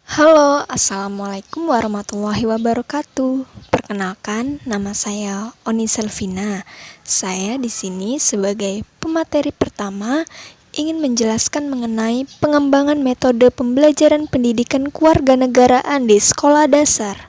Halo, Assalamualaikum warahmatullahi wabarakatuh. Perkenalkan, nama saya Oni Selvina. Saya di sini sebagai pemateri pertama ingin menjelaskan mengenai pengembangan metode pembelajaran pendidikan kewarganegaraan di sekolah dasar.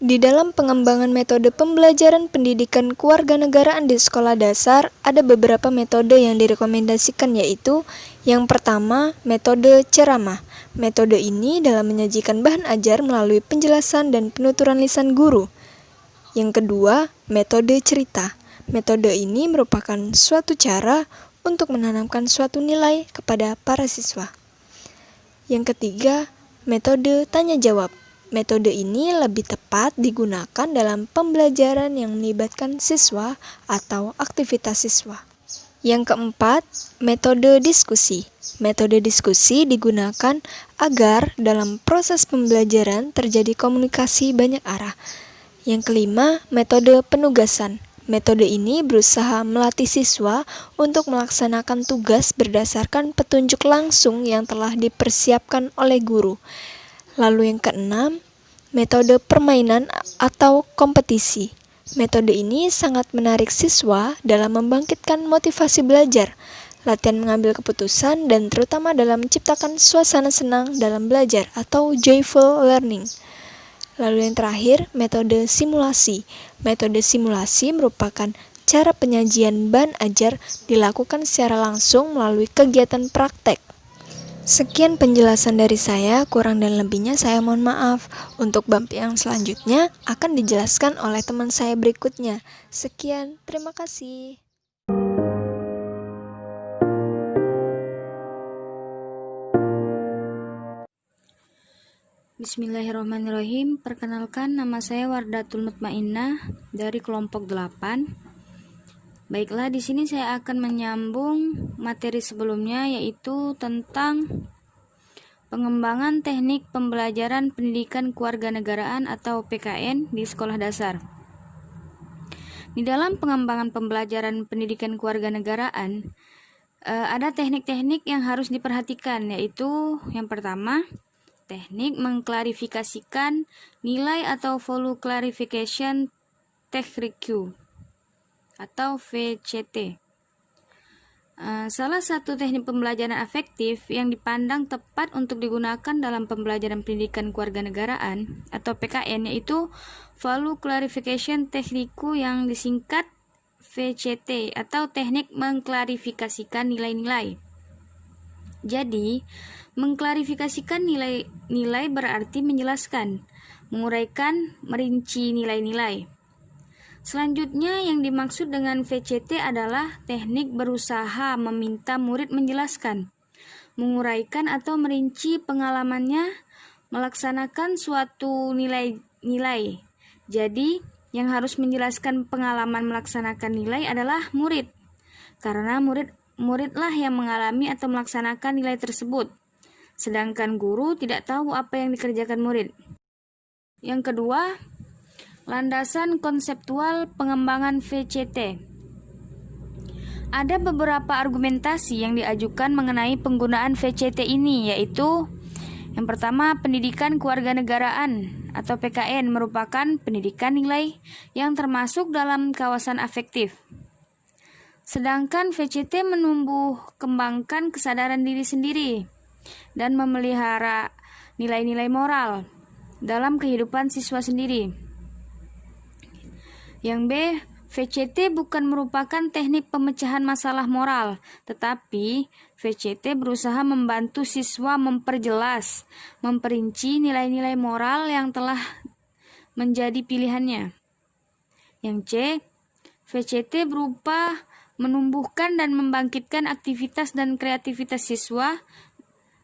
Di dalam pengembangan metode pembelajaran pendidikan kewarganegaraan di sekolah dasar, ada beberapa metode yang direkomendasikan, yaitu yang pertama, metode ceramah. Metode ini dalam menyajikan bahan ajar melalui penjelasan dan penuturan lisan guru. Yang kedua, metode cerita. Metode ini merupakan suatu cara untuk menanamkan suatu nilai kepada para siswa. Yang ketiga, metode tanya-jawab. Metode ini lebih tepat digunakan dalam pembelajaran yang melibatkan siswa atau aktivitas siswa. Yang keempat, metode diskusi. Metode diskusi digunakan agar dalam proses pembelajaran terjadi komunikasi banyak arah. Yang kelima, metode penugasan. Metode ini berusaha melatih siswa untuk melaksanakan tugas berdasarkan petunjuk langsung yang telah dipersiapkan oleh guru. Lalu yang keenam, metode permainan atau kompetisi. Metode ini sangat menarik siswa dalam membangkitkan motivasi belajar, latihan mengambil keputusan, dan terutama dalam menciptakan suasana senang dalam belajar atau joyful learning. Lalu yang terakhir, metode simulasi. Metode simulasi merupakan cara penyajian bahan ajar dilakukan secara langsung melalui kegiatan praktek. Sekian penjelasan dari saya, kurang dan lebihnya saya mohon maaf. Untuk bab yang selanjutnya akan dijelaskan oleh teman saya berikutnya. Sekian, terima kasih. Bismillahirrahmanirrahim. Perkenalkan, nama saya Wardatul Mutmainnah dari kelompok 8. Baiklah, di sini saya akan menyambung materi sebelumnya, yaitu tentang pengembangan teknik pembelajaran pendidikan kewarganegaraan atau PKN di sekolah dasar. Di dalam pengembangan pembelajaran pendidikan kewarganegaraan, ada teknik-teknik yang harus diperhatikan, yaitu yang pertama, teknik mengklarifikasikan nilai atau Value Clarification Technique atau VCT. Salah satu teknik pembelajaran efektif yang dipandang tepat untuk digunakan dalam pembelajaran pendidikan kewarganegaraan atau PKN yaitu Value Clarification Technique yang disingkat VCT atau teknik mengklarifikasikan nilai-nilai. Jadi, mengklarifikasikan nilai-nilai berarti menjelaskan, menguraikan, merinci nilai-nilai. Selanjutnya yang dimaksud dengan VCT adalah teknik berusaha meminta murid menjelaskan, menguraikan atau merinci pengalamannya melaksanakan suatu nilai-nilai. Jadi, yang harus menjelaskan pengalaman melaksanakan nilai adalah murid, karena muridlah yang mengalami atau melaksanakan nilai tersebut, sedangkan guru tidak tahu apa yang dikerjakan murid. Yang kedua, landasan konseptual pengembangan VCT. Ada beberapa argumentasi yang diajukan mengenai penggunaan VCT ini, yaitu yang pertama, pendidikan kewarganegaraan atau PKN merupakan pendidikan nilai yang termasuk dalam kawasan afektif. Sedangkan VCT menumbuh kembangkan kesadaran diri sendiri dan memelihara nilai-nilai moral dalam kehidupan siswa sendiri. Yang B, VCT bukan merupakan teknik pemecahan masalah moral, tetapi VCT berusaha membantu siswa memperjelas, memperinci nilai-nilai moral yang telah menjadi pilihannya. Yang C, VCT berupa menumbuhkan dan membangkitkan aktivitas dan kreativitas siswa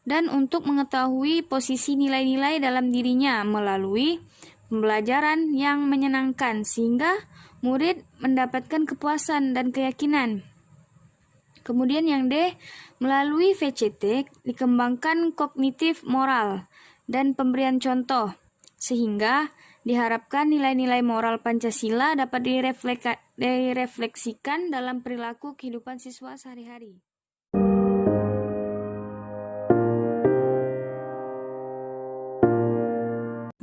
dan untuk mengetahui posisi nilai-nilai dalam dirinya melalui pembelajaran yang menyenangkan sehingga murid mendapatkan kepuasan dan keyakinan. Kemudian yang D, melalui VCT dikembangkan kognitif moral dan pemberian contoh sehingga diharapkan nilai-nilai moral Pancasila dapat direfleksikan dalam perilaku kehidupan siswa sehari-hari.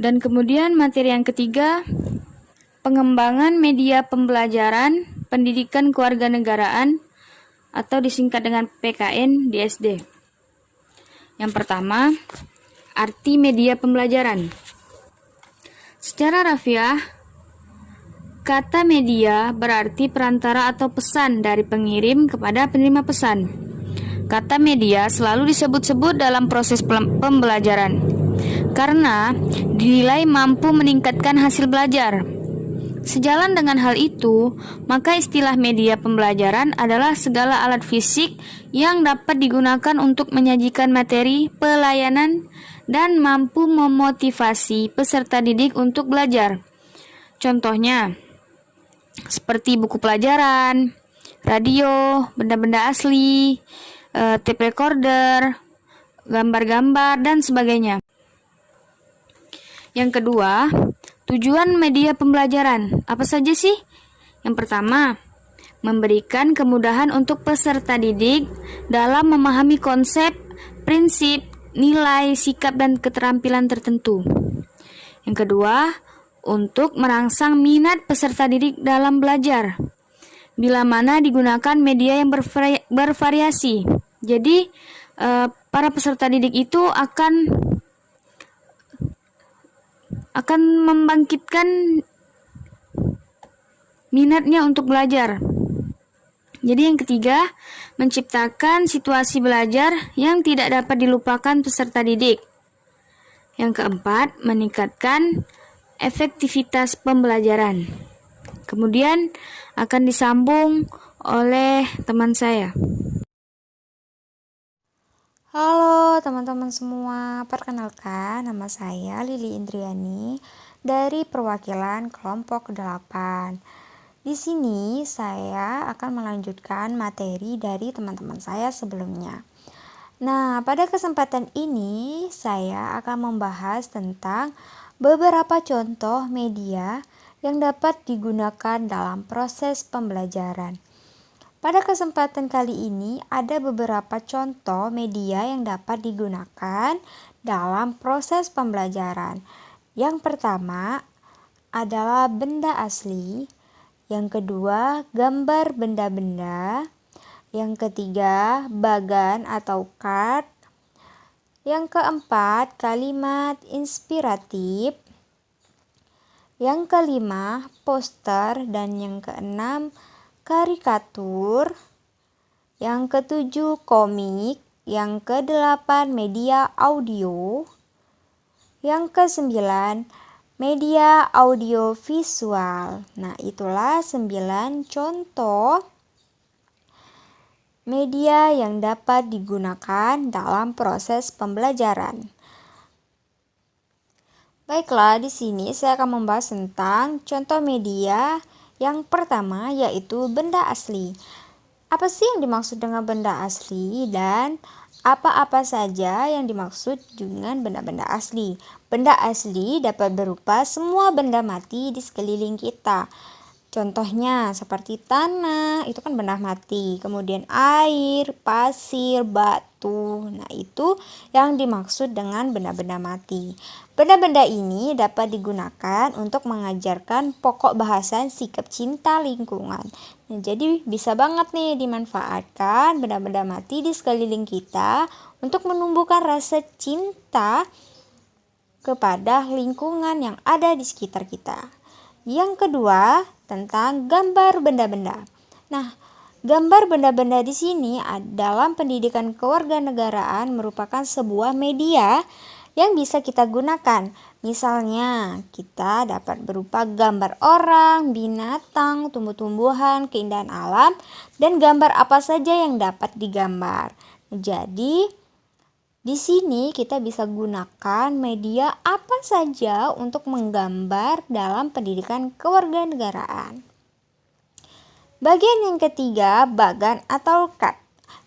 Dan kemudian materi yang ketiga, pengembangan media pembelajaran pendidikan kewarganegaraan atau disingkat dengan PKN di SD. Yang pertama, arti media pembelajaran. Secara rafiah, kata media berarti perantara atau pesan dari pengirim kepada penerima pesan. Kata media selalu disebut-sebut dalam proses pembelajaran karena dinilai mampu meningkatkan hasil belajar. Sejalan dengan hal itu, maka istilah media pembelajaran adalah segala alat fisik yang dapat digunakan untuk menyajikan materi, pelayanan, dan mampu memotivasi peserta didik untuk belajar. Contohnya, seperti buku pelajaran, radio, benda-benda asli, tape recorder, gambar-gambar, dan sebagainya. Yang kedua, tujuan media pembelajaran. Apa saja sih? Yang pertama, memberikan kemudahan untuk peserta didik dalam memahami konsep, prinsip, nilai, sikap, dan keterampilan tertentu. Yang kedua, untuk merangsang minat peserta didik dalam belajar. Bila mana digunakan media yang bervariasi. Jadi, para peserta didik itu akan membangkitkan minatnya untuk belajar. Jadi yang ketiga, menciptakan situasi belajar yang tidak dapat dilupakan peserta didik. Yang keempat, meningkatkan efektivitas pembelajaran. Kemudian akan disambung oleh teman saya. Halo teman-teman semua, perkenalkan nama saya Lili Indriani dari perwakilan kelompok 8. Di sini saya akan melanjutkan materi dari teman-teman saya sebelumnya. Nah, pada kesempatan ini saya akan membahas tentang beberapa contoh media yang dapat digunakan dalam proses pembelajaran. Pada kesempatan kali ini ada beberapa contoh media yang dapat digunakan dalam proses pembelajaran. Yang pertama adalah benda asli, yang kedua gambar benda-benda, yang ketiga bagan atau card, yang keempat kalimat inspiratif, yang kelima poster, dan yang keenam karikatur, yang ketujuh komik, yang kedelapan media audio, yang kesembilan media audio visual. Nah, itulah 9 contoh media yang dapat digunakan dalam proses pembelajaran. Baiklah, di sini saya akan membahas tentang contoh media. Yang pertama yaitu benda asli. Apa sih yang dimaksud dengan benda asli dan apa-apa saja yang dimaksud dengan benda-benda asli? Benda asli dapat berupa semua benda mati di sekeliling kita. Contohnya seperti tanah, itu kan benda mati. Kemudian air, pasir, batu. Nah, itu yang dimaksud dengan benda-benda mati. Benda-benda ini dapat digunakan untuk mengajarkan pokok bahasan sikap cinta lingkungan. Nah, jadi bisa banget nih dimanfaatkan benda-benda mati di sekeliling kita untuk menumbuhkan rasa cinta kepada lingkungan yang ada di sekitar kita. Yang kedua, tentang gambar benda-benda. Nah, gambar benda-benda di sini dalam pendidikan kewarganegaraan merupakan sebuah media yang bisa kita gunakan. Misalnya, kita dapat berupa gambar orang, binatang, tumbuh-tumbuhan, keindahan alam, dan gambar apa saja yang dapat digambar. Jadi, di sini kita bisa gunakan media apa saja untuk menggambar dalam pendidikan kewarganegaraan. Bagian yang ketiga, bagan atau kat.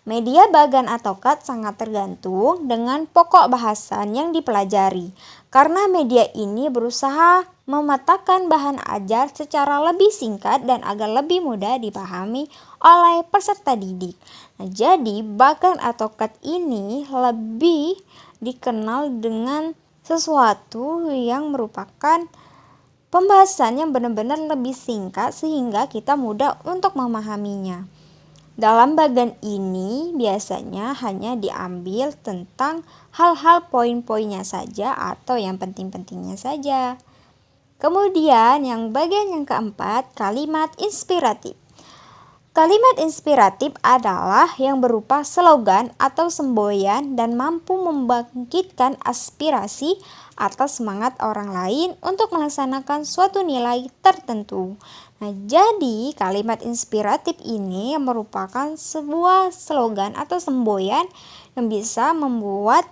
Media bagan atau kat sangat tergantung dengan pokok bahasan yang dipelajari. Karena media ini berusaha memetakan bahan ajar secara lebih singkat dan agar lebih mudah dipahami oleh peserta didik. Nah, jadi bagan atau kat ini lebih dikenal dengan sesuatu yang merupakan pembahasan yang benar-benar lebih singkat sehingga kita mudah untuk memahaminya. Dalam bagian ini biasanya hanya diambil tentang hal-hal poin-poinnya saja atau yang penting-pentingnya saja. Kemudian yang bagian yang keempat, kalimat inspiratif. Kalimat inspiratif adalah yang berupa slogan atau semboyan dan mampu membangkitkan aspirasi atau semangat orang lain untuk melaksanakan suatu nilai tertentu. Nah, jadi kalimat inspiratif ini merupakan sebuah slogan atau semboyan yang bisa membuat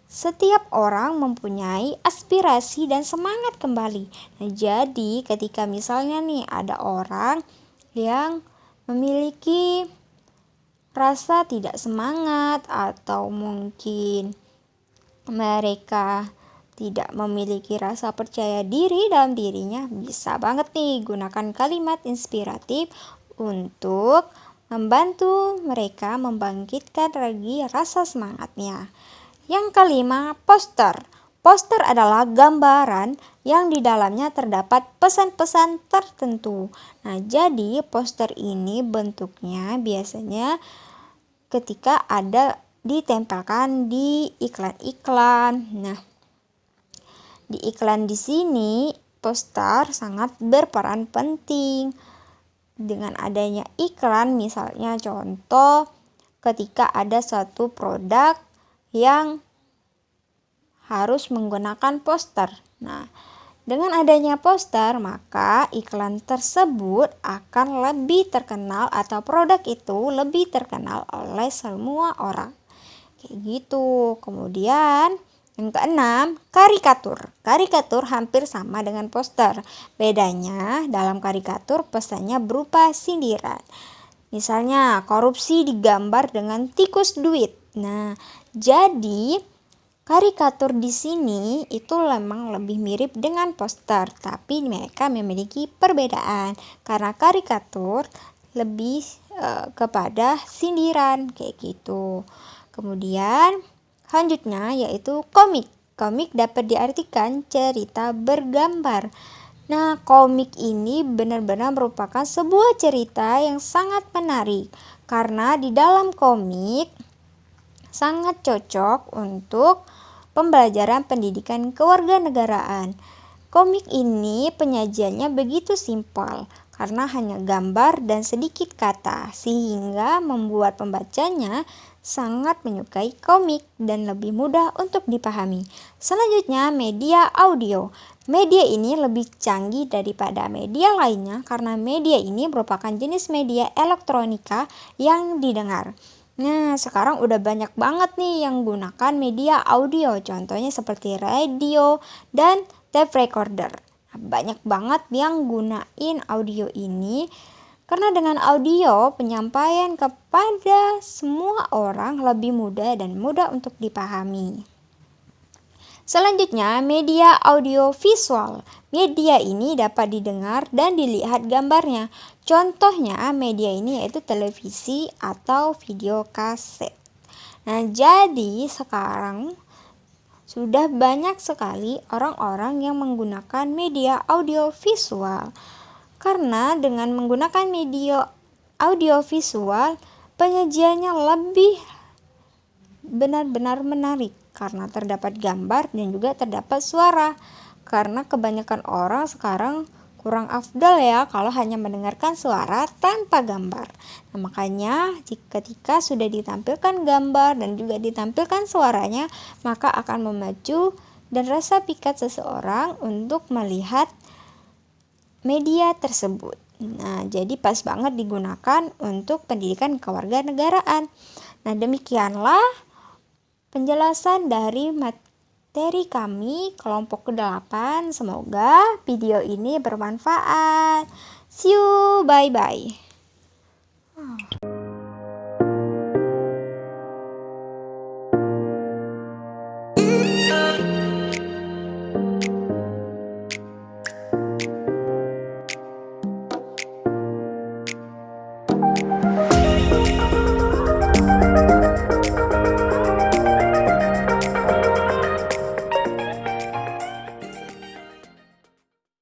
setiap orang mempunyai aspirasi dan semangat kembali. Nah, jadi ketika misalnya nih ada orang yang memiliki rasa tidak semangat atau mungkin mereka tidak memiliki rasa percaya diri dalam dirinya, bisa banget nih gunakan kalimat inspiratif untuk membantu mereka membangkitkan lagi rasa semangatnya. Yang kelima, poster. Poster adalah gambaran yang di dalamnya terdapat pesan-pesan tertentu. Nah, jadi poster ini bentuknya biasanya ketika ada ditempelkan di iklan-iklan. Nah, di iklan di sini poster sangat berperan penting. Dengan adanya iklan, misalnya contoh ketika ada suatu produk yang harus menggunakan poster. Nah, dengan adanya poster, maka iklan tersebut akan lebih terkenal atau produk itu lebih terkenal oleh semua orang. Kayak gitu. Kemudian yang keenam, karikatur. Karikatur hampir sama dengan poster. Bedanya dalam karikatur pesannya berupa sindiran. Misalnya korupsi digambar dengan tikus duit. Nah, jadi karikatur di sini itu memang lebih mirip dengan poster, tapi mereka memiliki perbedaan karena karikatur lebih kepada sindiran kayak gitu. Kemudian selanjutnya yaitu komik. Komik dapat diartikan cerita bergambar. Nah, komik ini benar-benar merupakan sebuah cerita yang sangat menarik karena di dalam komik sangat cocok untuk pembelajaran pendidikan kewarganegaraan. Komik ini penyajiannya begitu simpel karena hanya gambar dan sedikit kata sehingga membuat pembacanya sangat menyukai komik dan lebih mudah untuk dipahami. Selanjutnya, media audio. Media ini lebih canggih daripada media lainnya karena media ini merupakan jenis media elektronika yang didengar. Nah, sekarang udah banyak banget nih yang gunakan media audio, contohnya seperti radio dan tape recorder. Banyak banget yang gunain audio ini karena dengan audio penyampaian kepada semua orang lebih mudah dan mudah untuk dipahami. Selanjutnya, media audio visual. Media ini dapat didengar dan dilihat gambarnya. Contohnya media ini yaitu televisi atau video kaset. Nah, jadi sekarang sudah banyak sekali orang-orang yang menggunakan media audio visual. Karena dengan menggunakan media audio visual, penyajiannya lebih benar-benar menarik karena terdapat gambar dan juga terdapat suara. Karena kebanyakan orang sekarang kurang afdal ya kalau hanya mendengarkan suara tanpa gambar. Nah, makanya ketika sudah ditampilkan gambar dan juga ditampilkan suaranya, maka akan memacu dan rasa pikat seseorang untuk melihat media tersebut. Nah, jadi pas banget digunakan untuk pendidikan kewarganegaraan. Nah, demikianlah penjelasan dari materi kami kelompok ke-8. Semoga video ini bermanfaat. See you, bye-bye.